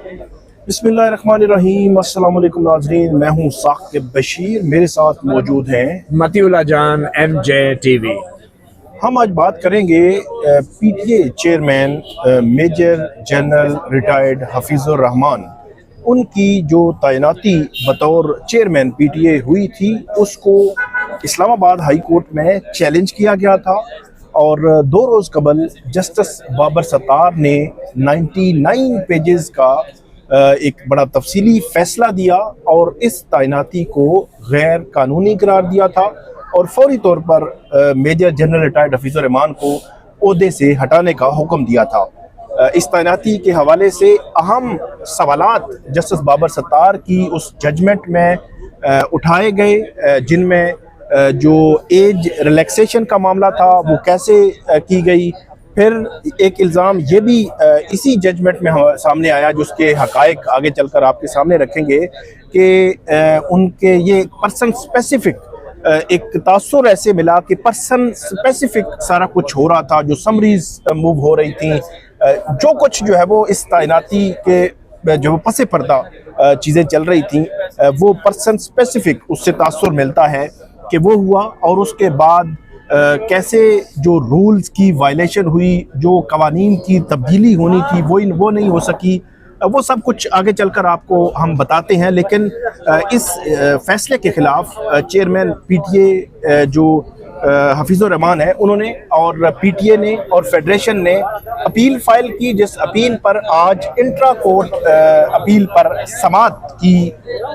बिस्मिल्लाहिर्रहमानिर्रहीम। अस्सलाम वालेकुम नाज़रीन, मैं हूँ साकिब बशीर, मेरे साथ मौजूद हैं मतीउल्लाह जान MJ TV। हम आज बात करेंगे PTA chairman major general retired Hafeezur Rahman, उनकी जो तैनाती बतौर चेयरमैन पीटीए हुई थी उसको इस्लामाबाद हाई कोर्ट में चैलेंज किया गया था। और 2 रोज़ कबल जस्टिस बाबर सत्तार ने 99 पेजेस का एक बड़ा तफसीली फ़ैसला दिया और इस तैनाती को गैर कानूनी करार दिया था और फौरी तौर पर major general retired Hafeezur Rahman को ओहदे से हटाने का हुक्म दिया था। इस तैनाती के हवाले से अहम सवालात जस्टिस बाबर सत्तार की उस जजमेंट में उठाए गए, जिनमें जो एज रिलैक्सेशन का मामला था वो कैसे की गई। फिर एक इल्ज़ाम ये भी इसी जजमेंट में सामने आया, जिसके हक़ाइक़ आगे चलकर आपके सामने रखेंगे, कि उनके ये पर्सन स्पेसिफ़िक एक तासुर ऐसे मिला कि पर्सन स्पेसिफ़िक सारा कुछ हो रहा था, जो समरीज़ मूव हो रही थी, जो कुछ जो है वो इस तैनाती के जो पसे पर्दा चीज़ें चल रही थी, वो पर्सन स्पेसिफ़िक उससे तासुर मिलता है कि वो हुआ। और उसके बाद कैसे जो रूल्स की वायलेशन हुई, जो कवानीन की तब्दीली होनी थी वो नहीं हो सकी, वो सब कुछ आगे चलकर आपको हम बताते हैं। लेकिन इस फैसले के ख़िलाफ़ चेयरमैन पीटीए जो हफीज़ुर रहमान है, उन्होंने और पीटीए ने और फेडरेशन ने अपील फ़ाइल की, जिस अपील पर आज इंट्रा कोर्ट अपील पर समाअत की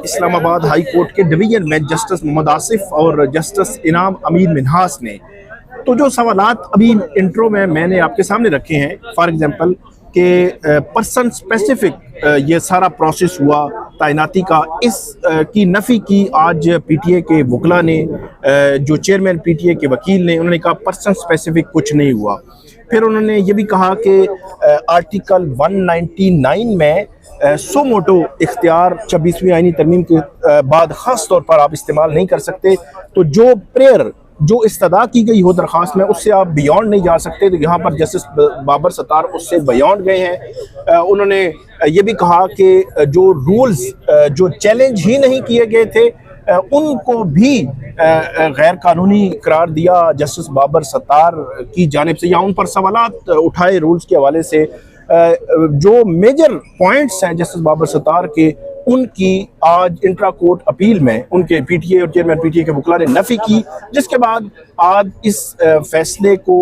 इस्लामाबाद हाई कोर्ट के डिवीज़न में जस्टिस मोहम्मद आसिफ और जस्टिस इनाम अमीन मिन्हास ने। तो जो सवालात अभी इंट्रो में मैंने आपके सामने रखे हैं, फॉर एग्जांपल कि पर्सन स्पेसिफिक ये सारा प्रोसेस हुआ तैनाती का, इस की नफ़ी की आज पीटीए के वकला ने, जो चेयरमैन पीटीए के वकील ने, उन्होंने कहा पर्सन स्पेसिफिक कुछ नहीं हुआ। फिर उन्होंने ये भी कहा कि आर्टिकल 199 में सो मोटो इख्तियार 26वीं आईनी तरमीम के बाद ख़ास तौर पर आप इस्तेमाल नहीं कर सकते। तो जो प्रेयर जो इस्तदा की गई हो दरख्वास्त में, उससे आप बियॉन्ड नहीं जा सकते। तो यहाँ पर जस्टिस बाबर सत्तार उससे बियॉन्ड गए हैं। उन्होंने ये भी कहा कि जो रूल्स जो चैलेंज ही नहीं किए गए थे, उनको भी गैर कानूनी करार दिया जस्टिस बाबर सत्तार की जानिब से, या उन पर सवालात उठाए रूल्स के हवाले से। जो मेजर पॉइंट्स हैं जस्टिस बाबर सत्तार के, उनकी आज इंट्रा कोर्ट अपील में उनके पीटीए और चेयरमैन पीटीए के वकला ने नफ़ी की, जिसके बाद आज इस फैसले को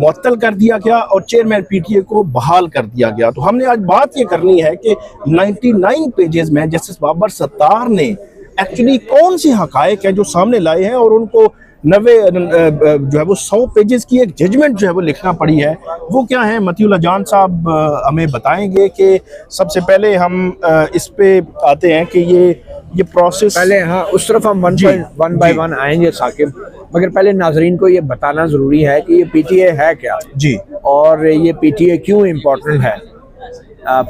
मुअत्तल कर दिया गया और चेयरमैन पीटीए को बहाल कर दिया गया। तो हमने आज बात ये करनी है कि 99 पेजेस में जस्टिस बाबर सत्तार ने एक्चुअली कौन सी हक़ाइक़ हैं जो सामने लाए हैं, और उनको 90 जो है वो 100 पेजेस की एक जजमेंट जो है वो लिखना पड़ी है, वो क्या है। मतीउल्लाह जान साहब हमें बताएंगे कि सबसे पहले हम इस पे आते हैं कि ये प्रोसेस पहले, हाँ, उस तरफ हम वन बाय वन आएंगे साकिब, मगर पहले नाजरीन को ये बताना ज़रूरी है कि ये पीटीए है क्या जी, और ये पीटीए क्यों इम्पोर्टेंट है।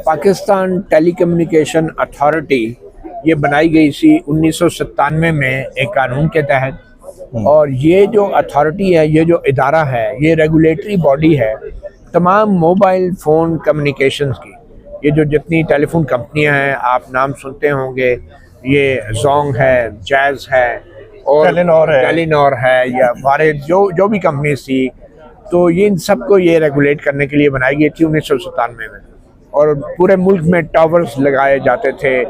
पाकिस्तान टेलीकम्युनिकेशन अथॉरिटी ये बनाई गई थी 1997 में एक कानून के तहत, और ये जो अथॉरिटी है, ये जो इदारा है, ये रेगुलेटरी बॉडी है तमाम मोबाइल फ़ोन कम्युनिकेशंस की। ये जो जितनी टेलीफोन कंपनियां हैं, आप नाम सुनते होंगे, ये जोंग है, जैज़ है और टेलीनॉर है, या हमारे जो भी कंपनीज थी, तो ये इन सबको ये रेगुलेट करने के लिए बनाई गई थी 1997 में। और पूरे मुल्क में टावर्स लगाए जाते थे,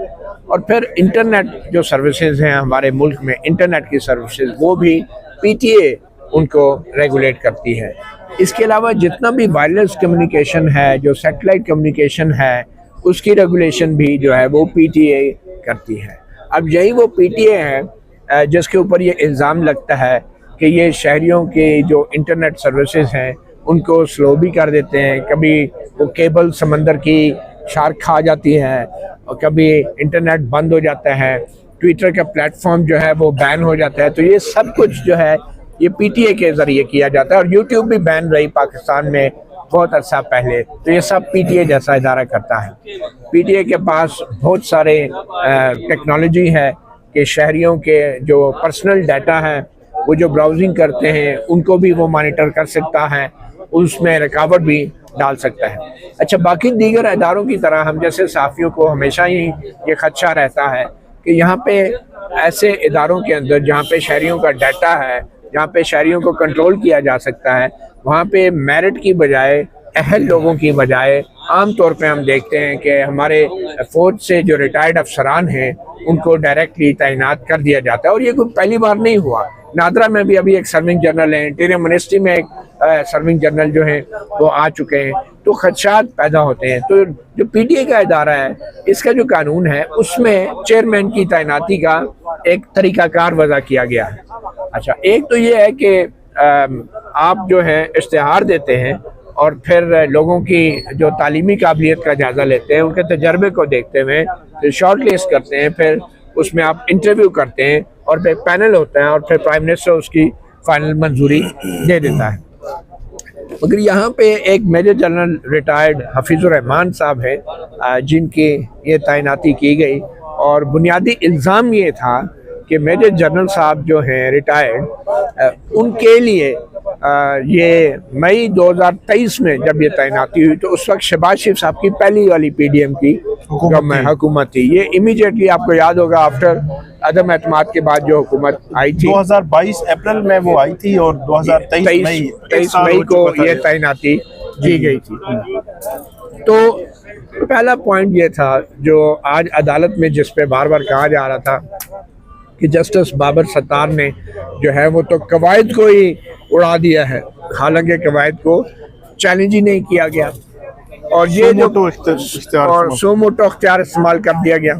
और फिर इंटरनेट जो सर्विसेज हैं हमारे मुल्क में, इंटरनेट की सर्विसेज, वो भी पीटीए उनको रेगुलेट करती है। इसके अलावा जितना भी वायरलेस कम्युनिकेशन है, जो सैटेलाइट कम्युनिकेशन है, उसकी रेगुलेशन भी जो है वो पीटीए करती है। अब यही वो पीटीए है जिसके ऊपर ये इल्ज़ाम लगता है कि ये शहरियों के जो इंटरनेट सर्विसेज हैं उनको स्लो भी कर देते हैं। कभी वो केबल समंदर की शार्क खा जाती है, और कभी इंटरनेट बंद हो जाता है, ट्विटर का प्लेटफॉर्म जो है वो बैन हो जाता है। तो ये सब कुछ जो है ये पीटीए के ज़रिए किया जाता है, और यूट्यूब भी बैन रही पाकिस्तान में बहुत अर्सा पहले। तो ये सब पीटीए जैसा इदारा करता है। पीटीए के पास बहुत सारे टेक्नोलॉजी है कि शहरियों के जो पर्सनल डाटा है, वो जो ब्राउजिंग करते हैं, उनको भी वो मॉनिटर कर सकता है, उसमें रुकावट भी डाल सकता है। अच्छा, बाकी दीगर इदारों की तरह हम जैसे सहाफ़ियों को हमेशा ही ये खदशा रहता है कि यहाँ पे ऐसे इदारों के अंदर जहाँ पे शहरियों का डाटा है, जहाँ पे शहरियों को कंट्रोल किया जा सकता है, वहाँ पे मेरिट की बजाय, अहल लोगों की बजाय आम तौर पे हम देखते हैं कि हमारे फौज से जो रिटायर्ड अफसरान हैं उनको डायरेक्टली तैनात कर दिया जाता है। और ये कोई पहली बार नहीं हुआ। नादरा में भी अभी एक सर्विंग जनरल है, इंटीरियर मिनिस्ट्री में एक सर्विंग जनरल जो है वो आ चुके हैं। तो खदशात पैदा होते हैं। तो जो पीटीए का इदारा है, इसका जो कानून है उसमें चेयरमैन की तैनाती का एक तरीकाकार वज़ा किया गया है। अच्छा, एक तो ये है कि आप जो है इश्तिहार देते हैं और फिर लोगों की जो तालीमी काबिलियत का जायज़ा लेते हैं, उनके तजर्बे को देखते हुए फिर शॉर्ट लिस्ट करते हैं, फिर उसमें आप इंटरव्यू करते हैं और फिर पैनल होता है और फिर प्राइम मिनिस्टर उसकी फाइनल मंजूरी दे देता है। मगर यहाँ पे एक major general retired Hafeezur Rahman साहब है जिनकी ये तैनाती की गई, और बुनियादी इल्ज़ाम ये था कि मेजर जनरल साहब जो हैं रिटायर्ड, उनके लिए ये मई 2023 में जब ये तैनाती हुई तो उस वक्त शहबाज शरीफ साहब की पहली वाली पीडीएम की हुकूमत थी। ये इमीडिएटली आपको याद होगा आफ्टर अदम एतमाद के बाद जो हुकूमत आई थी 2022 अप्रैल में वो आई थी और 2023 मई को ये तैनाती की गई थी। तो पहला पॉइंट ये था जो आज अदालत में जिस पे बार बार कहा जा रहा था कि जस्टिस बाबर सत्तार ने जो है वो तो कवायद को ही उड़ा दिया है, हालांकि कवायद को चैलेंज ही नहीं किया गया और ये जो सोमोटो इख्तियार इस्तेमाल कर दिया गया।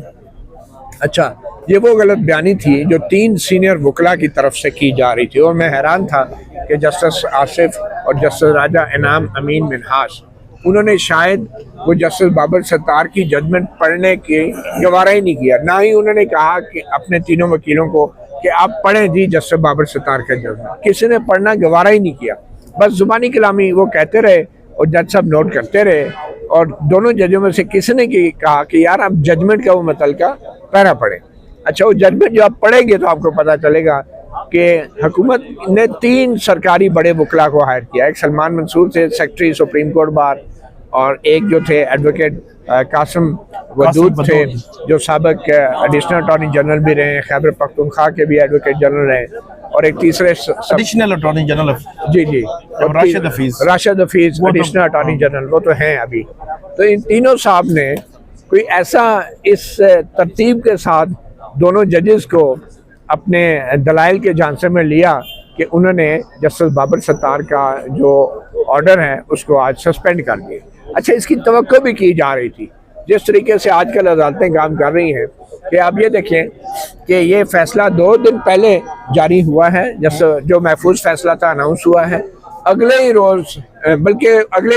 अच्छा, ये वो गलत बयानी थी जो 3 सीनियर वकला की तरफ से की जा रही थी, और मैं हैरान था कि जस्टिस आसिफ और जस्टिस राजा इनाम अमीन मिनहास, उन्होंने शायद वो जस्टिस बाबर सत्तार की जजमेंट पढ़ने की गवारा ही नहीं किया, ना ही उन्होंने कहा कि अपने तीनों वकीलों को कि आप पढ़ें जी जस्टिस बाबर सत्तार का जजमेंट। किसी ने पढ़ना गवारा ही नहीं किया, बस जुबानी कलामी वो कहते रहे और जज साहब नोट करते रहे, और दोनों जजों में से किसी ने कहा कि यार आप जजमेंट का वो मतलब का पैरा पढ़ें। अच्छा, वो जजमेंट जो आप पढ़ेंगे तो आपको पता चलेगा कि हुकूमत ने 3 सरकारी बड़े वकला को हायर किया। एक सलमान मंसूर थे सेक्रेटरी सुप्रीम कोर्ट बार, और एक जो थे एडवोकेट कासिम वदूद थे जो साबिक एडिशनल अटॉर्नी जनरल भी रहे, खैबर पख्तूनख्वा के भी एडवोकेट जनरल रहे, और एक तीसरे एडिशनल अटॉर्नी जनरल जी Rashid Hafeez additional attorney general, वो तो हैं अभी। तो इन तीनों साहब ने कोई ऐसा इस तरतीब के साथ दोनों जजेस को अपने दलाइल के झांसे में लिया कि उन्होंने जस्टिस बाबर सत्तार का जो ऑर्डर है उसको आज सस्पेंड कर दिया। अच्छा, इसकी तवक्को भी की जा रही थी जिस तरीके से आजकल अदालतें काम कर रही हैं कि आप ये देखें कि ये फैसला 2 दिन पहले जारी हुआ है, जो महफूज फैसला था अनाउंस हुआ है, अगले ही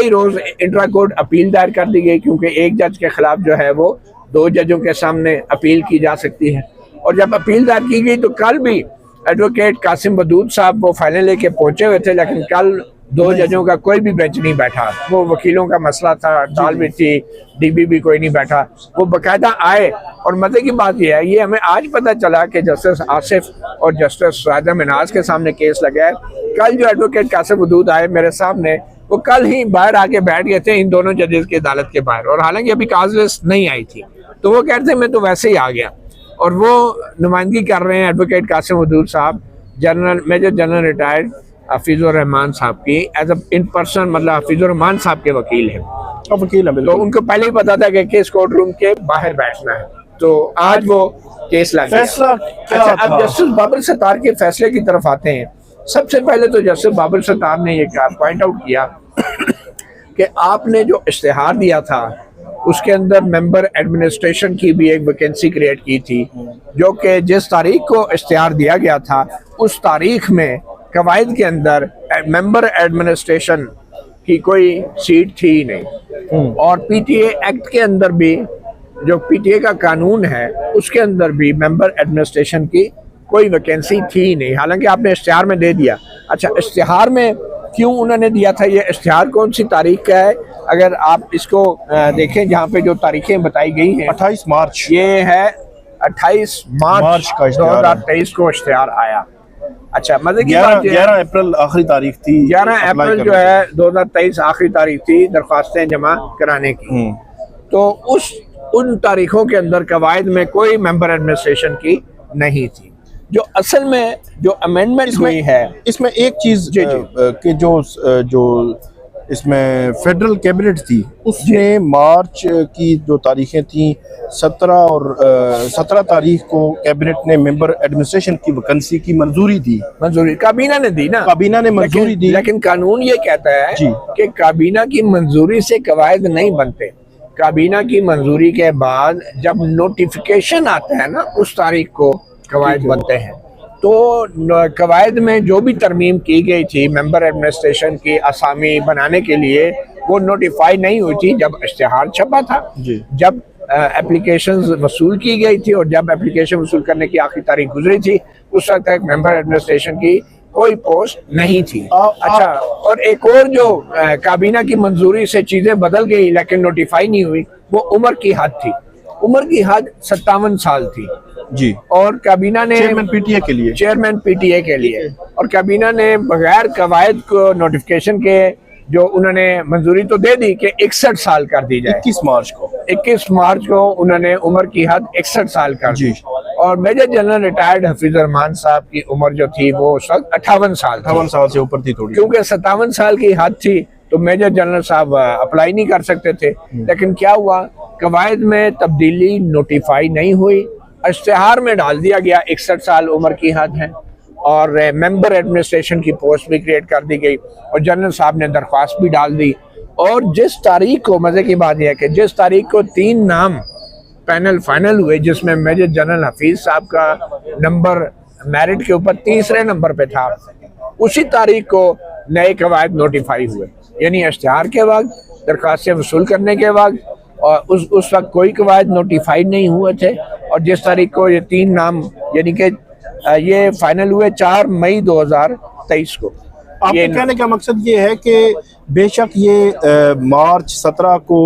रोज़ इंट्रा कोर्ट अपील दायर कर दी गई, क्योंकि एक जज के खिलाफ जो है वो 2 जजों के सामने अपील की जा सकती है। और जब अपील दायर की गई तो कल भी एडवोकेट कासिम वदूद साहब वो फाइलें लेके पहुंचे हुए थे, लेकिन कल 2 जजों का कोई भी बेंच नहीं बैठा। वो वकीलों का मसला था, हड़ताल भी थी, डीबी भी कोई नहीं बैठा, वो बाकायदा आए। और मजे की बात यह है, ये हमें आज पता चला कि जस्टिस आसिफ और जस्टिस राजा मिनहास के सामने केस लगा है। कल जो एडवोकेट कासिम वदूद आए मेरे सामने, वो कल ही बाहर आके बैठ गए थे इन दोनों जजेस की अदालत के बाहर, और हालांकि अभी काज लिस्ट नहीं आई थी, तो वो कहते मैं तो वैसे ही आ गया। और वो नुमाइंदगी कर रहे हैं एडवोकेट कासिम वदूद साहब, major general retired Hafeezur Rahman साहब की एज इन पर्सन, मतलब हफीज़ुर रहमान साहब के वकील हैं। तो उनको पहले ही पता था कि केस कोर्ट रूम के बाहर बैठना है, तो आज वो केस लग गया। अच्छा, अब जस्टिस बाबर सत्तार के फैसले की तरफ आते हैं। सबसे पहले तो जस्टिस बाबर सत्तार ने ये पॉइंट आउट किया कि आपने जो इश्तिहार दिया था उसके अंदर मेंबर एडमिनिस्ट्रेशन की भी एक वैकेंसी क्रिएट की थी, जो कि जिस तारीख को इश्तिहार दिया गया था उस तारीख में कवायद के अंदर मेंबर एडमिनिस्ट्रेशन की कोई सीट थी ही नहीं। और पीटीए एक्ट के अंदर भी, जो पीटीए का कानून है उसके अंदर भी मेंबर एडमिनिस्ट्रेशन की कोई वैकेंसी थी ही नहीं, हालांकि आपने इश्तिहार में दे दिया। अच्छा, इश्तिहार में क्यों उन्होंने दिया था, ये इश्तिहार कौन सी तारीख का है? अगर आप इसको देखें जहाँ पे जो तारीखें बताई गई हैं, 28 मार्च, ये है 28 मार्च का 2023 को इश्तिहार आया। अच्छा, मजे की बात ये है 11 अप्रैल आखिरी तारीख थी, 11 अप्लाई अप्रैल जो करने है 2023 आखिरी तारीख थी दरख्वास्तें जमा कराने की। तो उन तारीखों के अंदर कवायद में कोई मेंबर एडमिनिस्ट्रेशन की नहीं थी। जो असल में जो अमेंडमेंट हुई है इसमें एक चीज जी, जी। कि जो इसमें फेडरल कैबिनेट थी उसने मार्च की जो तारीखें थी 17 तारीख को कैबिनेट ने मेंबर एडमिनिस्ट्रेशन की वैकेंसी की मंजूरी दी। मंजूरी काबीना ने दी ना, काबीना ने मंजूरी दी, लेकिन कानून ये कहता है जी। कि काबीना की मंजूरी से कवायद नहीं बनते। काबीना की मंजूरी के बाद जब नोटिफिकेशन आता है ना, उस तारीख को कवायद बनते हैं। तो कवायद में जो भी तरमीम की गई थी मेंबर एडमिनिस्ट्रेशन की असामी बनाने के लिए, वो नोटिफाई नहीं हुई थी जब इश्तिहार छपा था, जब एप्लीकेशंस वसूल की गई थी, और जब एप्लीकेशन वसूल करने की आखिरी तारीख गुजरी थी उस वक्त तक मेंबर एडमिनिस्ट्रेशन की कोई पोस्ट नहीं थी। अच्छा, और एक और जो काबीना की मंजूरी से चीजें बदल गई लेकिन नोटिफाई नहीं हुई, वो उम्र की हद थी। उम्र की हद 57 साल थी जी, और काबीना ने चेयरमैन पीटीए के लिए और काबीना ने बगैर कवायद को नोटिफिकेशन के जो उन्होंने मंजूरी तो दे दी कि 61 साल कर दी जाए। 21 मार्च को उन्होंने उम्र की हद 61 साल कर दी। और major general retired Hafizur Rahman साहब की उम्र जो थी वो उस वक्त 58 साल से ऊपर थी थोड़ी, क्योंकि 57 साल की हद थी तो मेजर जनरल साहब अप्लाई नहीं कर सकते थे। लेकिन क्या हुआ, कवायद में तब्दीली नोटिफाई नहीं हुई, इश्तिहार में डाल दिया गया 61 साल उम्र की हद है, और मेंबर एडमिनिस्ट्रेशन की पोस्ट भी क्रिएट कर दी गई, और जनरल साहब ने दरख्वास्त भी डाल दी। और जिस तारीख को, मजे की बात यह है कि जिस तारीख को 3 नाम पैनल फाइनल हुए, जिसमें मेजर जनरल हफीज साहब का नंबर मेरिट के ऊपर तीसरे नंबर पे था, उसी तारीख को नए कवायद नोटिफाई हुए। यानी इश्तिहार के वक्त, दरख्वास्तें वसूल करने के वक्त, और उस वक्त कोई कवायद नोटिफाइड नहीं हुए थे। और जिस तारीख को ये 3 नाम यानी कि ये फाइनल हुए 4 मई 2023 को। आपके कहने का मकसद ये है कि बेशक ये मार्च 17 को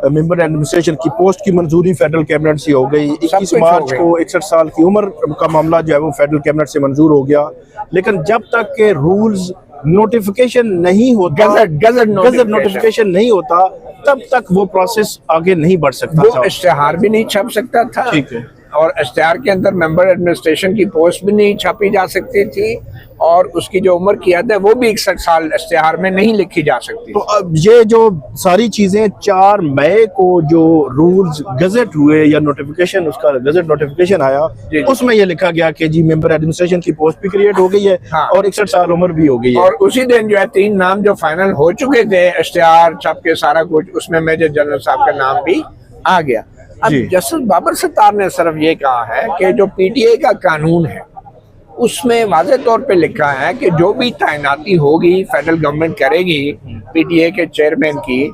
मेंबर एडमिनिस्ट्रेशन की पोस्ट की मंजूरी फेडरल कैबिनेट से हो गई, 21 मार्च को 61 साल की उम्र का मामला जो है वो फेडरल कैबिनेट से मंजूर हो गया, लेकिन जब तक के रूल्स नोटिफिकेशन नहीं होता, गजट नोटिफिकेशन नहीं होता, तब तक वो प्रोसेस आगे नहीं बढ़ सकता, वो इश्तिहार भी नहीं छप सकता था। ठीक है। और इश्तिहार के अंदर मेंबर एडमिनिस्ट्रेशन की पोस्ट भी नहीं छापी जा सकती थी, और उसकी जो उम्र की हद है वो भी 61 साल इश्तिहार में नहीं लिखी जा सकती। तो अब ये जो सारी चीजें 4 मई को जो रूल्स गजट हुए या नोटिफिकेशन, उसका गजट नोटिफिकेशन आया, उसमें ये लिखा गया कि जी मेंबर एडमिनिस्ट्रेशन की पोस्ट भी क्रिएट हो गई है, हाँ, और 61 साल उम्र भी हो गई है। और उसी दिन जो है 3 नाम जो फाइनल हो चुके थे, इश्तिहार छप के सारा कुछ, उसमें मेजर जनरल साहब का नाम भी आ गया। अब जस्टिस बाबर सत्तार ने सिर्फ ये कहा है कि जो पीटीए का कानून है उसमें वाज़ेह तौर पे लिखा है कि जो भी तैनाती होगी फेडरल गवर्नमेंट करेगी पीटीए के चेयरमैन की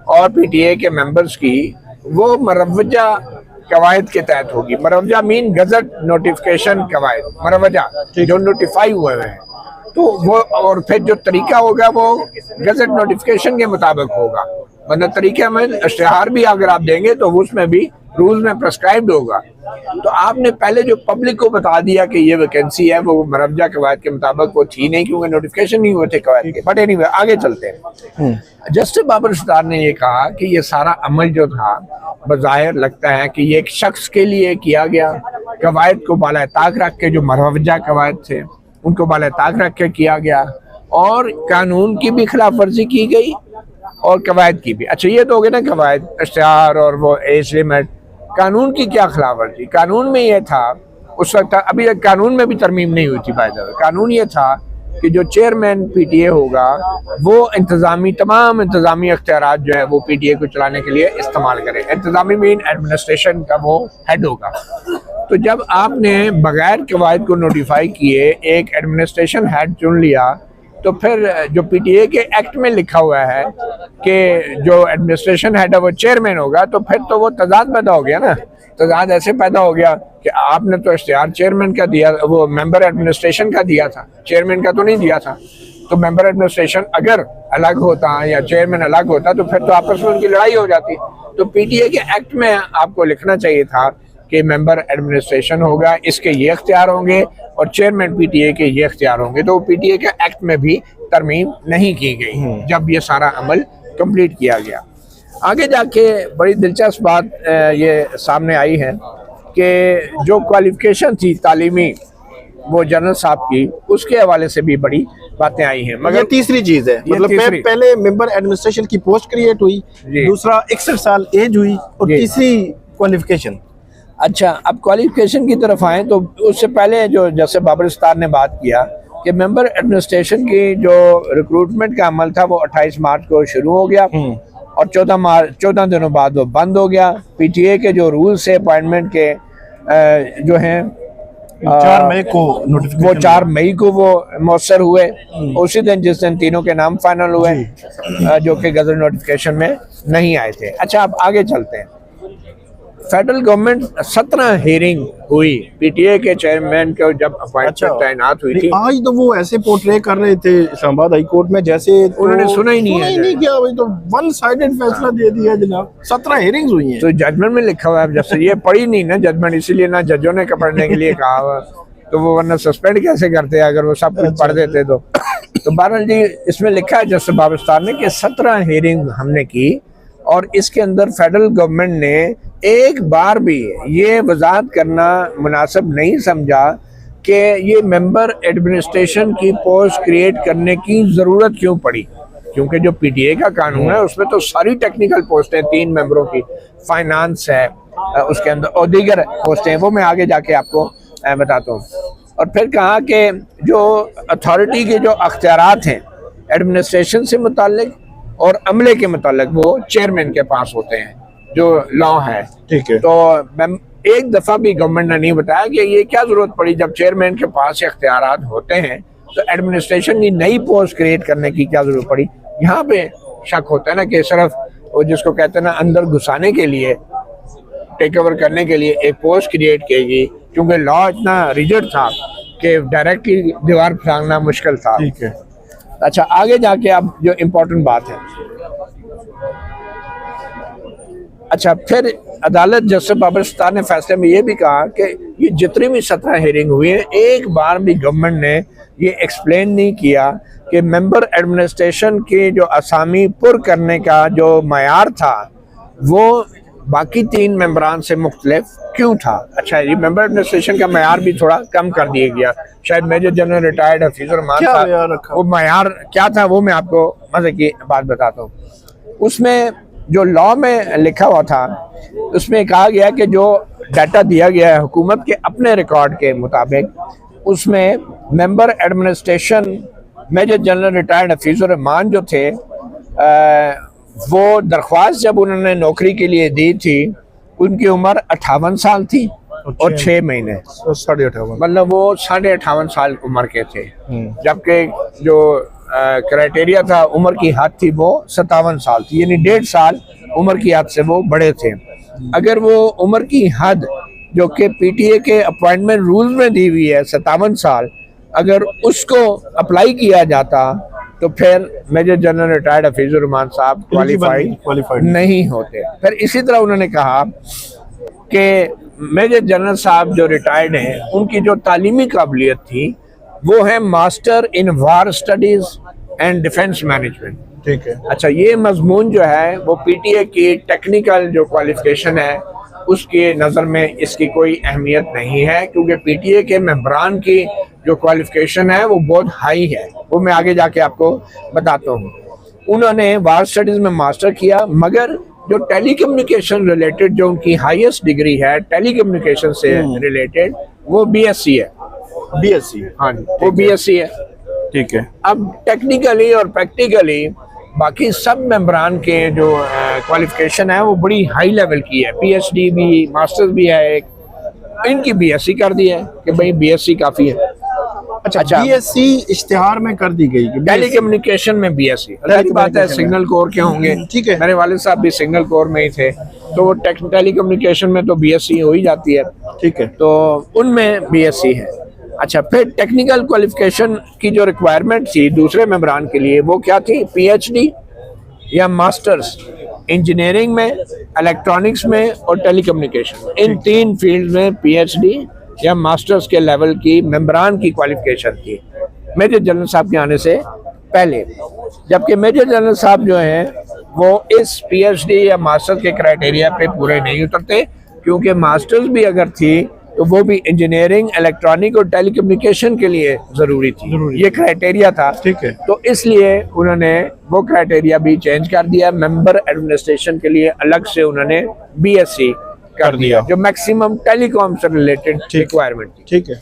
और पीटीए के मेंबर्स की, वो मरवजा कवायद के तहत होगी। मरवजा मीन गजट नोटिफिकेशन कवायद, मरवजा जो नोटिफाई हुए हैं, तो वो, और फिर जो तरीका होगा वो गजट नोटिफिकेशन के मुताबिक होगा। मतलब तरीके में इश्तिहार भी अगर आप देंगे तो उसमें भी रूल में प्रेस्क्राइब्ड होगा। तो आपने पहले जो पब्लिक को बता दिया कि ये वैकेंसी है, वो मरवजा कवायद के मुताबिक वो थी नहीं, क्योंकि नोटिफिकेशन नहीं हुए थे कवायद के। बट एनीवे आगे चलते हैं। जस्टिस बाबर सत्तार ने ये कहा कि ये सारा अमल जो था बज़ाहिर लगता है कि ये एक शख्स के लिए किया गया, कवायद को बाला ताक रख के, जो मरवजा कवायद थे उनको बाला ताक रख के किया गया, और कानून की भी खिलाफ वर्जी की गई और कवायद की भी। अच्छा, ये तो हो गया ना कवायद, इश्तिहार और वो एज लिमिट। कानून की क्या खिलाफ वर्जी? कानून में ये था उस वक्त, अभी कानून में भी तरमीम नहीं हुई थी बाय द वे, कानून ये था कि जो चेयरमैन पीटीए होगा वो तमाम इंतजामी अख्तियारात जो है वो पीटीए को चलाने के लिए इस्तेमाल करे। इंतजामी मीन एडमिनिस्ट्रेशन का वो हेड होगा। तो जब आपने बगैर कवायद को नोटिफाई किए एक एडमिनिस्ट्रेशन हेड चुन लिया, तो फिर जो पीटीए के एक्ट में लिखा हुआ है कि जो एडमिनिस्ट्रेशन हेड है वो चेयरमैन होगा, तो फिर तो वो तजाद पैदा हो गया ना। तजाद ऐसे पैदा हो गया कि आपने तो इश्तिहार चेयरमैन का दिया, वो मेंबर एडमिनिस्ट्रेशन का दिया था, चेयरमैन का तो नहीं दिया था। तो मेंबर एडमिनिस्ट्रेशन अगर अलग होता या चेयरमैन अलग होता तो फिर तो आपस में उनकी लड़ाई हो जाती। तो पीटीए के एक्ट में आपको लिखना चाहिए था कि मेंबर एडमिनिस्ट्रेशन होगा, इसके ये अख्तियार होंगे, और चेयरमैन पीटीए के ये इख्तियार होंगे। तो पीटीए के एक्ट में भी तरमीम नहीं की गई जब ये सारा अमल कंप्लीट किया गया। आगे जाके बड़ी दिलचस्प बात ये सामने आई है कि जो क्वालिफिकेशन थी तालीमी वो जनरल साहब की, उसके हवाले से भी बड़ी बातें आई हैं। मगर तीसरी चीज है, मतलब पहले मेंबर एडमिनिस्ट्रेशन की पोस्ट क्रिएट हुई, दूसरा 61 साल एज हुई, और तीसरी क्वालिफिकेशन। अच्छा, अब क्वालिफिकेशन की तरफ आए तो उससे पहले जो जैसे बाबरिस्तान ने बात किया कि मेंबर एडमिनिस्ट्रेशन की जो रिक्रूटमेंट का अमल था वो 28 मार्च को शुरू हो गया और 14 दिनों बाद वो बंद हो गया। पीटीए के जो रूल्स है अपॉइंटमेंट के जो हैं 4 मई को वो 4 मई को वो मौसर हुए, उसी दिन जिस दिन तीनों के नाम फाइनल हुए, जो कि गजट नोटिफिकेशन में नहीं आए थे। अच्छा, अब आगे चलते हैं। फेडरल गवर्नमेंट 17 हियरिंग हुई पीटीए के चेयरमैन को जब अपॉइंटमेंट तैनात हुई थी। आज तो वो ऐसे पोर्ट्रे कर रहे थे इस्लामाबाद हाई कोर्ट में जैसे उन्होंने सुना ही नहीं किया, वही तो वन साइडेड फैसला दे दिया जनाब। 17 हियरिंग्स हुई हैं। तो जजमेंट में लिखा हुआ है, जैसे ये पढ़ी नहीं ना जजमेंट, इसीलिए ना जजों ने पढ़ने के लिए कहा हुआ, तो वो वरना सस्पेंड कैसे करते हैं अगर वो सब कुछ पढ़ देते तो बहरहाल जी इसमें लिखा है जस्टिस बाबरिस्तान ने कि 17 हियरिंग हमने की और इसके अंदर फेडरल गवर्नमेंट ने एक बार भी ये वजाहत करना मुनासिब नहीं समझा कि ये मेंबर एडमिनिस्ट्रेशन की पोस्ट क्रिएट करने की ज़रूरत क्यों पड़ी, क्योंकि जो पीटीए का कानून है उसमें तो सारी टेक्निकल पोस्टें 3 मेंबरों की, फाइनेंस है उसके अंदर और दीगर पोस्टें, वो मैं आगे जाके आपको बताता हूँ। और फिर कहा कि जो अथॉरिटी के जो अख्तियारात हैं एडमिनिस्ट्रेशन से मुताल्लिक और अमले के मुताल्लिक वो चेयरमैन के पास होते हैं, जो लॉ है। ठीक है। तो एक दफ़ा भी गवर्नमेंट ने नहीं बताया कि ये क्या ज़रूरत पड़ी, जब चेयरमैन के पास इख्तियारात होते हैं तो एडमिनिस्ट्रेशन की नई पोस्ट क्रिएट करने की क्या ज़रूरत पड़ी। यहाँ पे शक होता है ना कि सिर्फ वो जिसको कहते हैं ना अंदर घुसाने के लिए, टेक ओवर करने के लिए एक पोस्ट क्रिएट किएगी, क्योंकि लॉ इतना रिजिड था कि डायरेक्टली दीवार फांगना मुश्किल था। ठीक है। अच्छा, आगे जाके अब जो इम्पोर्टेंट बात है, अच्छा फिर अदालत जस्टिस बाबरिस्तान ने फैसले में ये भी कहा कि ये जितनी भी 17 हियरिंग हुई है एक बार भी गवर्नमेंट ने ये एक्सप्लेन नहीं किया कि मेंबर एडमिनिस्ट्रेशन की जो असामी पुर करने का जो मयार था वो बाकी 3 मेंबरान से मुख्तलिफ क्यों था। अच्छा, ये मेंबर एडमिनिस्ट्रेशन का मयार भी थोड़ा कम कर दिया गया, शायद major general retired Hafizur Rahman साहब, वो मयार क्या था वो मैं आपको मजे की बात बताता हूँ। उसमें जो लॉ में लिखा हुआ था उसमें कहा गया कि जो डाटा दिया गया है हुकूमत के अपने रिकॉर्ड के मुताबिक, उसमें member administration major general retired Hafizur Rahman जो थे वो दरख्वास्त जब उन्होंने नौकरी के लिए दी थी उनकी उम्र 58 साल थी और 6 महीने, 58, मतलब वो 58.5 साल उम्र के थे, जबकि जो क्राइटेरिया था उम्र की हद थी वो 57 साल थी, यानी 1.5 साल उम्र की हद से वो बड़े थे। अगर वो उम्र की हद जो कि पीटीए के अपॉइंटमेंट रूल्स में दी हुई है 57 साल, अगर उसको अप्लाई किया जाता तो फिर major general retired Hafizur Rahman साहब क्वालिफाइड नहीं होते। फिर इसी तरह उन्होंने कहा कि मेजर जनरल साहब जो रिटायर्ड हैं उनकी जो तालीमी काबिलियत थी वो है master in war studies and defence management. ठीक है। अच्छा, ये मजमून जो है वो पीटीए की टेक्निकल जो क्वालिफिकेशन है उसके नज़र में इसकी कोई अहमियत नहीं है, क्योंकि पीटीए के मेंबरान की जो क्वालिफिकेशन है वो बहुत हाई है, वो मैं आगे जाके आपको बताता हूँ। उन्होंने वार स्टडीज़ में मास्टर किया, मगर जो टेलीकम्युनिकेशन रिलेटेड जो उनकी हाईएस्ट डिग्री है टेलीकम्युनिकेशन से रिलेटेड वो बीएससी है। बीएससी, हाँ जी, वो बीएससी है। ठीक है। अब टेक्निकली और प्रैक्टिकली बाकी सब मेंबरान के जो क्वालिफिकेशन है वो बड़ी हाई लेवल की है, पीएचडी भी, मास्टर्स भी है एक, इनकी बीएससी कर दी है कि भाई बीएससी काफ़ी है। अच्छा, बीएससी इश्तिहार में कर दी गई, टेलीकम्युनिकेशन में बीएससी, अच्छी बात है, सिग्नल कोर के होंगे। ठीक है। मेरे वालिद साहब भी सिग्नल कोर में ही थे, तो वो टेलीकम्युनिकेशन में तो बीएससी हो ही जाती है। ठीक है। तो उनमें बीएससी है। अच्छा, फिर टेक्निकल क्वालिफिकेशन की जो रिक्वायरमेंट थी दूसरे मेंबरान के लिए वो क्या थी, पीएचडी या मास्टर्स इंजीनियरिंग में, इलेक्ट्रॉनिक्स में और टेलीकम्युनिकेशन, इन 3 फील्ड में पीएचडी या मास्टर्स के लेवल की मेंबरान की क्वालिफिकेशन थी मेजर जनरल साहब के आने से पहले। जबकि मेजर जनरल साहब जो हैं वो इस पीएचडी या मास्टर्स के क्राइटेरिया पे पूरे नहीं उतरते, क्योंकि मास्टर्स भी अगर थी तो वो भी इंजीनियरिंग, इलेक्ट्रॉनिक और टेलीकम्युनिकेशन के लिए जरूरी थी। ये क्राइटेरिया था। ठीक है। तो इसलिए उन्होंने वो क्राइटेरिया भी चेंज कर दिया। मेंबर एडमिनिस्ट्रेशन के लिए अलग से उन्होंने बीएससी कर दिया, जो मैक्सिमम टेलीकॉम से रिलेटेड रिक्वायरमेंट थी। ठीक है।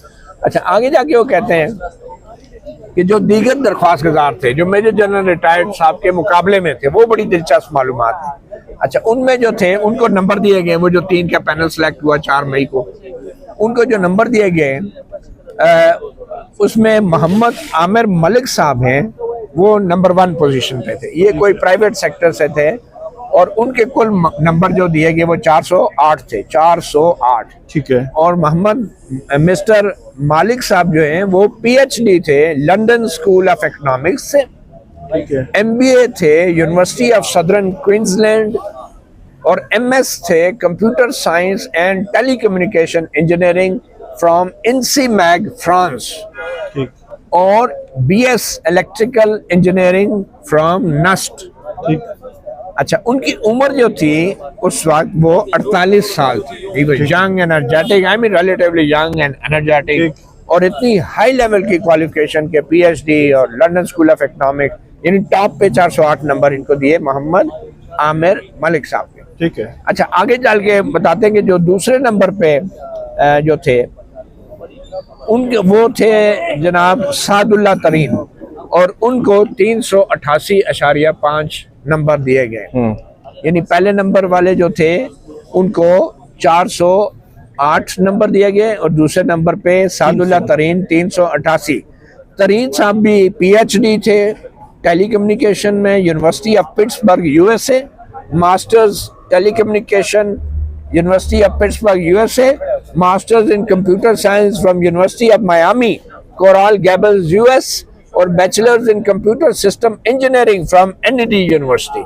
अच्छा, आगे जाके वो कहते हैं कि जो दीगर दरख्वास्त गुजार थे जो मेजर जनरल रिटायर्ड साहब के मुकाबले में थे, वो बड़ी दिलचस्प मालूमात है। अच्छा, उनमें जो थे उनको नंबर दिए गए, वो जो 3 का पैनल सेलेक्ट हुआ 4 मई को, उनको जो नंबर दिए गए उसमें मोहम्मद आमिर मलिक साहब हैं, वो नंबर 1 पोजीशन पे थे। ये कोई प्राइवेट सेक्टर से थे और उनके कुल नंबर जो दिए गए वो 408 थे, 408। ठीक है। और मोहम्मद मिस्टर मालिक साहब जो हैं वो पीएचडी थे लंदन स्कूल ऑफ इकोनॉमिक्स से, ठीक है। एमबीए थे यूनिवर्सिटी ऑफ सदर्न क्वींसलैंड, और एमएस थे computer science and telecommunication engineering from Ensimag France, ठीक। और BS electrical engineering from NUST. ठीक। अच्छा, उनकी उम्र जो थी उस वक्त वो 48 साल थी। He was young energetic, I mean relatively young and energetic, और इतनी हाई लेवल की क्वालिफिकेशन के पीएचडी और लंदन स्कूल ऑफ इकोनॉमिक्स, यानी टॉप पे 408 नंबर इनको दिए मोहम्मद आमिर मलिक साहब के। ठीक है। अच्छा, आगे चल के बताते हैं कि जो दूसरे नंबर पे जो थे उनके वो थे जनाब सादुल्ला तरीन, और उनको 388.5 नंबर दिए गए। यानी पहले नंबर वाले जो थे उनको 408 नंबर दिए गए और दूसरे नंबर पे सादुल्ला तरीन 388। तरीन साहब भी पीएचडी थे टेलीकम्युनिकेशन में university of Pittsburgh USA, masters telecommunication university of Pittsburgh USA, masters in computer science from university of Miami Coral Gables US, और bachelors in computer system engineering from NED university.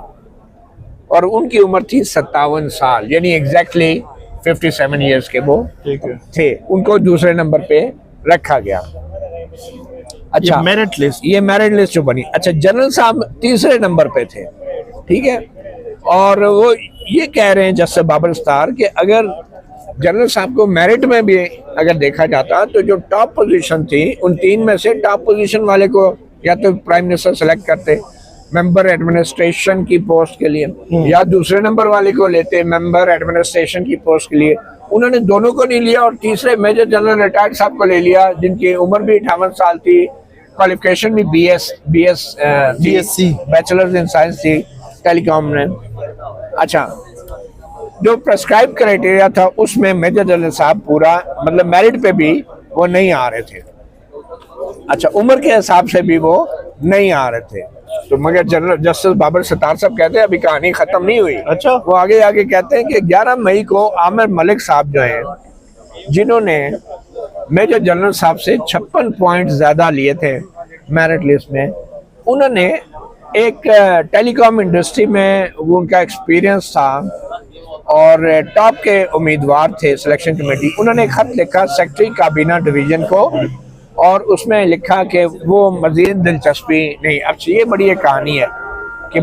और उनकी उम्र थी 57 साल, यानी exactly 57 years के वो थे। उनको दूसरे नंबर पे रखा गया। अच्छा, मेरिट लिस्ट, ये मेरिट लिस्ट जो बनी। अच्छा, जनरल साहब तीसरे नंबर पे थे, ठीक है, और वो ये कह रहे हैं जस्टिस बाबर स्टार कि अगर जनरल साहब को मेरिट में भी अगर देखा जाता तो जो टॉप पोजीशन थी उन 3 में से टॉप पोजीशन वाले को या तो प्राइम मिनिस्टर सेलेक्ट करते मेंबर एडमिनिस्ट्रेशन की पोस्ट के लिए, या दूसरे नंबर वाले को लेते मेंबर एडमिनिस्ट्रेशन की पोस्ट के लिए। उन्होंने दोनों को नहीं लिया और तीसरे मेजर जनरल रिटायर्ड साहब को ले लिया, जिनकी उम्र भी 58 साल थी, क्वालिफिकेशन भी बीएससी बैचलर्स इन साइंस थी टेलीकॉम में। अच्छा, जो प्रेस्क्राइब क्राइटेरिया था उसमें मेजर जनरल साहब पूरा मतलब मेरिट पे भी वो नहीं आ रहे थे। अच्छा, उम्र के हिसाब से भी वो नहीं आ रहे थे। तो मगर जनरल जस्टिस बाबर सत्तार साहब कहते हैं अभी कहानी खत्म नहीं हुई। अच्छा, वो आगे आगे कहते हैं कि 11 मई को आमिर मलिक साहब जो हैं, जिन्होंने मेजर जनरल साहब से 56 पॉइंट ज्यादा लिए थे मेरिट लिस्ट में, उन्होंने एक टेलीकॉम इंडस्ट्री में वो उनका एक्सपीरियंस था और टॉप के उम्मीदवार थे सिलेक्शन कमेटी। उन्होंने एक खत लिखा सेक्रेटरी काबीना डिवीजन को और उसमें लिखा कि वो मजीद दिलचस्पी नहीं। अब ये बड़ी एक कहानी है कि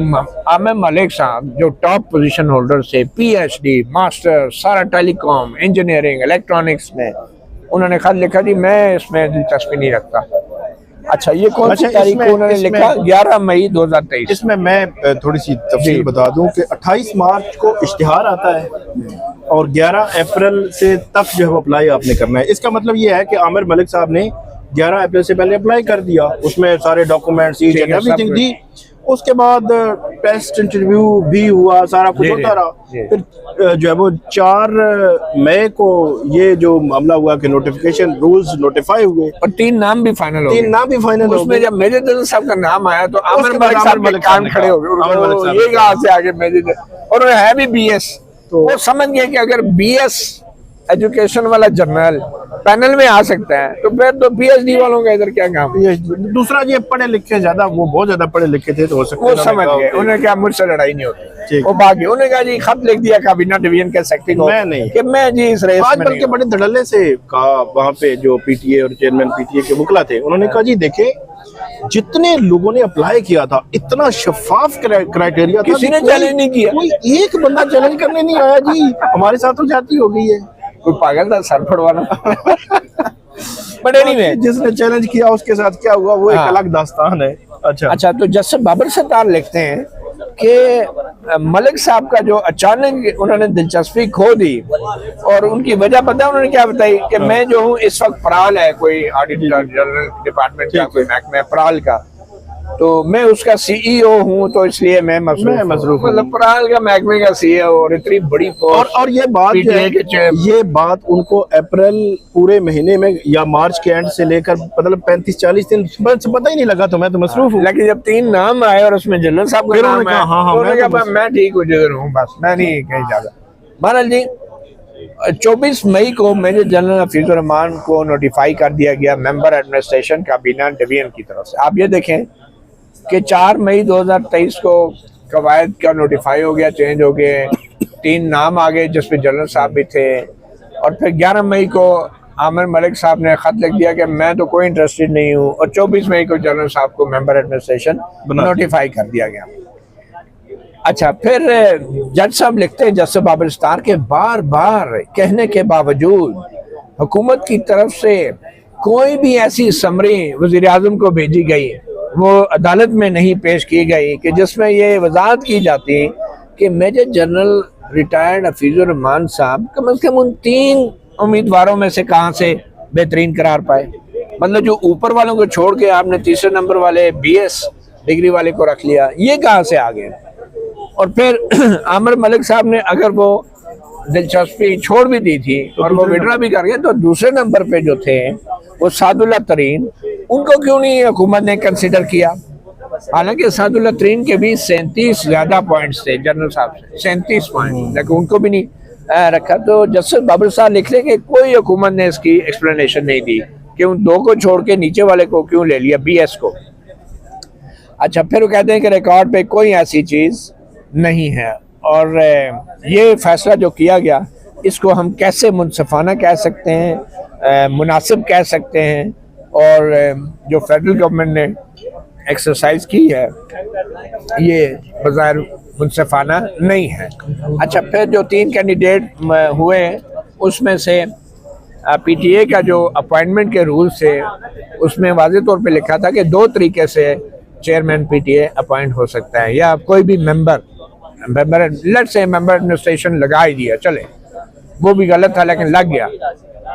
आमिर मलिक साहब जो टॉप पोजीशन होल्डर से पीएचडी, मास्टर, सारा टेलीकॉम, इंजीनियरिंग, इलेक्ट्रॉनिक्स में, उन्होंने खत लिखा जी मैं इसमें दिलचस्पी नहीं रखता। अच्छा, ये कौन सी तारीख को उन्होंने लिखा? 11 मई 2023। इसमें मैं थोड़ी सी तफसील बता दूं कि 28 मार्च को इश्तिहार आता है और 11 अप्रैल से तक जो है अप्लाई आपने करना है। इसका मतलब ये है कि आमिर मलिक साहब ने 11 अप्रैल से पहले अप्लाई कर दिया, उसमें सारे डॉक्यूमेंट्स एवरीथिंग दी। उसके बाद टेस्ट इंटरव्यू भी हुआ, सारा कुछ होता रहा। फिर जो है वो 4 मई को ये जो मामला हुआ कि नोटिफिकेशन रूल्स नोटिफाई हुए और 3 नाम भी फाइनल हो गए। 3 नाम भी फाइनल हो उसमें गए। जब मेजर जनरल साहब का नाम आया तो आमिर मलिक साहब के कान खड़े हो गए, ये कहाँ से आगे मेजर, और है भी बीएस। तो वो समझ गए कि अगर बीएस एजुकेशन वाला जर्नल पैनल में आ सकता है तो फिर तो पीएचडी वालों का इधर क्या काम। ये दूसरा ये पढ़े लिखे ज्यादा, वो बहुत ज्यादा पढ़े लिखे थे तो हो सकता है वो समझ गए, उन्हें क्या मुझसे लड़ाई नहीं होती। ठीक। वो भागे, उन्होंने कहा जी खत लिख दिया काबीना डिवीजन के सेक्रेटरी को मैं नहीं। कि मैं जी इस रेस आज में बल्कि नहीं बड़े धड़ल्ले से कहा वहाँ पे जो पीटीए और चेयरमैन पीटीए के वकला थे, उन्होंने कहा जी देखे जितने लोगों ने अप्लाई किया था इतना शफाफ क्राइटेरिया था, किसी ने कोई- चैलेंज नहीं किया। कोई एक बंदा चैलेंज करने नहीं आया जी, हमारे साथ तो जाती हो गई है। कोई पागल था सर फड़वाना। बट एनीवे, जिसने चैलेंज किया उसके साथ क्या हुआ वो एक हाँ। अलग दास्तान है। अच्छा अच्छा, तो जस्टिस बाबर सत्तार लिखते हैं कि मलिक साहब का जो अचानक उन्होंने दिलचस्पी खो दी, और उनकी वजह पता है उन्होंने क्या बताई कि मैं जो हूँ इस वक्त पराल है, कोई ऑडिटर जनरल डिपार्टमेंट का कोई महकमा है पराल का, तो मैं उसका सीईओ हूँ, तो इसलिए मैं मसरूफ हूँ। मतलब पराल का महकमे का सीईओ और इतनी बड़ी पोस्ट। और ये बात जो है, PTA के chair- ये बात उनको अप्रैल पूरे महीने में या मार्च के एंड से लेकर मतलब 35-40 दिन बस पता ही नहीं लगा, तो मैं तो मसरूफ हूँ। लेकिन जब 3 नाम आए और उसमें जनरल साहब का फिर नाम उन्होंने आया, कहा, हाँ, तो उन्होंने मैं तो कहा मैं ठीक हूँ जिधर हूँ, बस मैं नहीं कहीं ज्यादा। महाराज जी 24 मई को मेजर जनरल हफीजुर रहमान को नोटिफाई कर दिया गया मेंबर एडमिनिस्ट्रेशन काबीना डिवीजन की तरफ से। आप ये देखें कि 4 मई 2023 को कवायद का नोटिफाई हो गया, चेंज हो गए, 3 नाम आ गए जिसमें जनरल साहब भी थे, और फिर 11 मई को आमिर मलिक साहब ने खत लिख दिया कि मैं तो कोई इंटरेस्टेड नहीं हूँ, और 24 मई को जनरल साहब को मेंबर एडमिनिस्ट्रेशन नोटिफाई कर दिया गया। अच्छा, फिर जज साहब लिखते हैं जस्टिस बाबर सत्तार के बार बार कहने के बावजूद हुकूमत की तरफ से कोई भी ऐसी समरी वज़ीर आज़म को भेजी गई, वो अदालत में नहीं पेश की गई कि जिसमें ये वजाहत की जाती कि major general retired Hafizur Rahman साहब कम से कम उन 3 उम्मीदवारों में से कहाँ से बेहतरीन करार पाए। मतलब जो ऊपर वालों को छोड़ के आपने तीसरे नंबर वाले BS डिग्री वाले को रख लिया, ये कहाँ से आ गए। और फिर आमिर मलिक साहब ने अगर वो दिलचस्पी छोड़ भी दी थी और वो विड्रा भी कर गए, तो दूसरे नंबर पे जो थे वो सादुल्ला तरीन, उनको क्यों नहीं हुकूमत ने कंसिडर किया। हालांकि सादुल्ला तरीन के भी 37 ज्यादा पॉइंट्स थे जनरल साहब से, 37 पॉइंट, लेकिन उनको भी नहीं रखा। तो जस्टिस बाबर साहब लिख रहे कि कोई हुकूमत ने इसकी एक्सप्लेनेशन नहीं दी कि उन 2 को छोड़ के नीचे वाले को क्यों ले लिया, BS को। अच्छा, फिर वो कहते हैं कि रिकॉर्ड पे कोई ऐसी चीज नहीं है, और ये फैसला जो किया गया इसको हम कैसे मुनसफाना कह सकते हैं, मुनासिब कह सकते हैं, और जो फेडरल गवर्नमेंट ने एक्सरसाइज की है ये बज़ाहिर मुनसफाना नहीं है। अच्छा, फिर जो 3 कैंडिडेट हुए उसमें से PTA का जो अपॉइंटमेंट के रूल्स थे उसमें वाज़ेह तौर पे लिखा था कि 2 तरीके से चेयरमैन PTA अपॉइंट हो सकता है, या कोई भी मेंबर लेट से मेंबर एडमिनिस्ट्रेशन लगा ही दिया चले, वो भी गलत था लेकिन लग गया।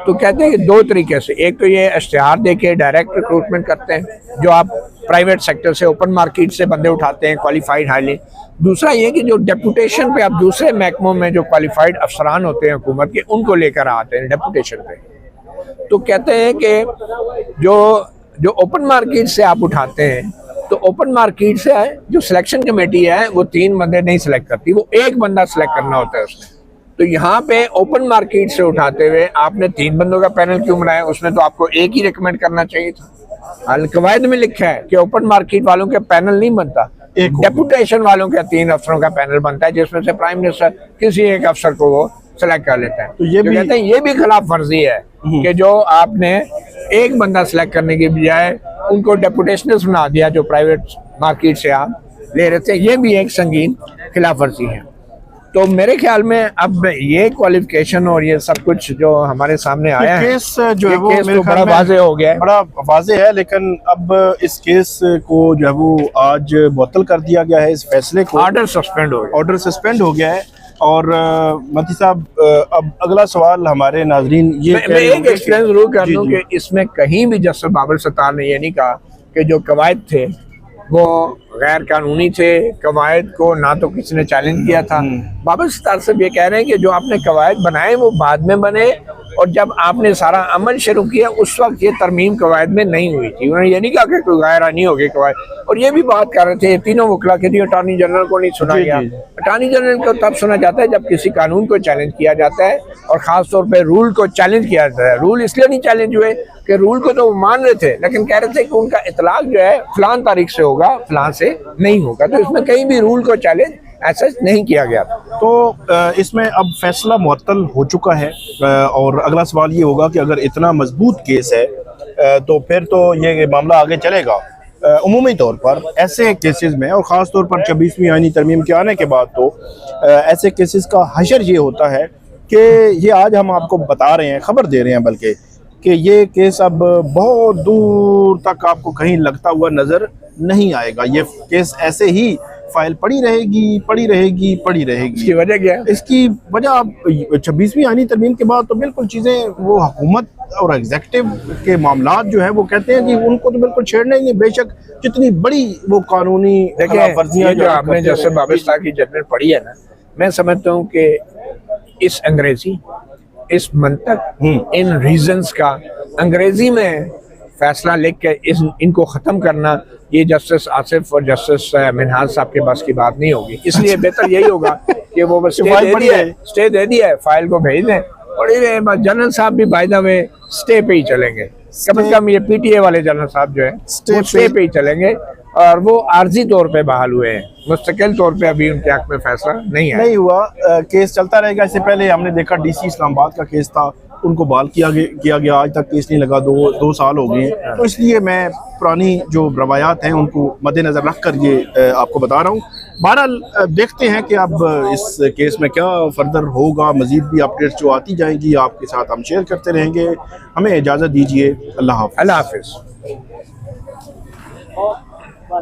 तो कहते हैं कि 2 तरीके से, एक तो ये इश्तिहार दे के डायरेक्ट रिक्रूटमेंट करते हैं, जो आप प्राइवेट सेक्टर से ओपन मार्केट से बंदे उठाते हैं क्वालिफाइड हाईली। दूसरा ये कि जो डेपुटेशन पे आप दूसरे महकमों में जो क्वालिफाइड अफसरान होते हैं हुकूमत के, उनको लेकर आते हैं डेपुटेशन पे। तो कहते हैं कि जो ओपन मार्केट से आप उठाते हैं, तो ओपन मार्केट से जो सिलेक्शन कमेटी है वो 3 बंदे नहीं सिलेक्ट करती, वो 1 बंदा सिलेक्ट करना होता है उसमें। तो यहाँ पे ओपन मार्केट से उठाते हुए आपने 3 बंदों का पैनल क्यों बनाया, उसमें तो आपको 1 ही रिकमेंड करना चाहिए था। कवायद में लिखा है कि ओपन मार्केट वालों के पैनल नहीं बनता, डेपुटेशन वालों के 3 अफसरों का पैनल बनता है, जिसमें से प्राइम मिनिस्टर किसी एक अफसर को वो सेलेक्ट कर लेते हैं। तो ये भी कहते हैं ये भी खिलाफ वर्जी है कि जो आपने 1 बंदा सिलेक्ट करने की बजाय उनको डेपुटेशनल बना दिया जो प्राइवेट मार्केट से आप ले रहे थे, ये भी एक संगीन खिलाफ वर्जी है। तो मेरे ख्याल में अब ये क्वालिफिकेशन और ये सब कुछ जो हमारे सामने आया है, केस जो है वो केस मेरे तो ख्याल बड़ा में वाज़ेह हो गया है, बड़ा वाज़ेह है, लेकिन अब इस केस को जो है वो आज मुअत्तल कर दिया गया है। इस फैसले को ऑर्डर सस्पेंड हो गया। ऑर्डर सस्पेंड हो गया है। और मती साहब अब अगला सवाल हमारे नाजरीन ये मैं एक एक्सप्लेन जरूर कर दूं कि इसमें कहीं भी जस्टिस बाबर सत्तार ने ये नहीं कहा कि जो कवायद थे वो गैर कानूनी थे, कवायद को ना तो किसी ने चैलेंज किया था। बाबर सत्तार साहब ये कह रहे हैं कि जो आपने कवायद बनाए वो बाद में बने, और जब आपने सारा अमल शुरू किया उस वक्त ये तरमीम कवायद में नहीं हुई थी। उन्होंने ये नहीं कहा कि कोई गैरानी हो गई कवायद। और ये भी बात कर रहे थे तीनों वकला के अटॉर्नी जनरल को नहीं सुना गया। अटॉर्नी जनरल को तब सुना जाता है जब किसी कानून को चैलेंज किया जाता है, और खास तौर पे रूल को चैलेंज किया जाता है। रूल इसलिए नहीं चैलेंज हुए कि रूल को तो वो मान रहे थे, लेकिन कह रहे थे कि उनका इतलाक जो है फलान तारीख से होगा, फलान से नहीं होगा। तो इसमें कहीं भी रूल को चैलेंज ऐसा नहीं किया गया। तो इसमें अब फैसला मुअत्तल हो चुका है और अगला सवाल ये होगा कि अगर इतना मजबूत केस है तो फिर तो ये मामला आगे चलेगा। उमूमी तौर पर ऐसे केसेस में और ख़ास तौर पर 26वीं आईनी तरमीम के आने के बाद तो ऐसे केसेस का हशर ये होता है कि ये आज हम आपको बता रहे हैं, खबर दे रहे हैं बल्कि, कि ये केस अब बहुत दूर तक आपको कहीं लगता हुआ नज़र नहीं आएगा। ये केस ऐसे ही फाइल पड़ी रहेगी, पड़ी रहेगी, पड़ी रहेगी। इसकी वजह क्या है? इसकी वजह 26वीं आईनी तरमीम के बाद तो बिल्कुल चीज़ें, वो हुकूमत और एग्जेक्टिव के मामलात जो है वो कहते हैं कि उनको तो बिल्कुल छेड़ना ही नहीं, बेशक जितनी बड़ी वो कानूनी देखिए, जो आपने जैसे वाबस्ता की जजमेंट पढ़ी है ना, मैं समझता हूँ कि इस अंग्रेजी, इस मंतक, इन रीजंस का अंग्रेजी में फैसला लिख के इनको ख़त्म करना, ये जस्टिस आसिफ और जस्टिस मिनहाज साहब के बस की बात नहीं होगी। इसलिए बेहतर यही होगा कि वो बस स्टे दे दिया है, फाइल को भेज दें और ये जनरल साहब भी बाय द वे स्टे पे ही चलेंगे। कम से कम ये पीटीए वाले जनरल साहब जो है वो स्टे पे ही चलेंगे और वो आर्जी तौर पे बहाल हुए हैं, मुस्तकिल तौर पे अभी उनके हक में फैसला नहीं हुआ। केस चलता रहेगा। इससे पहले हमने देखा डीसी इस्लामाबाद का केस था, उनको बहाल किया गया, आज तक केस नहीं लगा, दो साल हो गए। तो इसलिए मैं पुरानी जो रवायात हैं उनको मद्देनज़र रख कर ये आपको बता रहा हूँ। बहरहाल देखते हैं कि अब इस केस में क्या फर्दर होगा। मज़ीद भी अपडेट्स जो आती जाएंगी आपके साथ हम शेयर करते रहेंगे। हमें इजाज़त दीजिए। अल्लाह हाफ़िज़।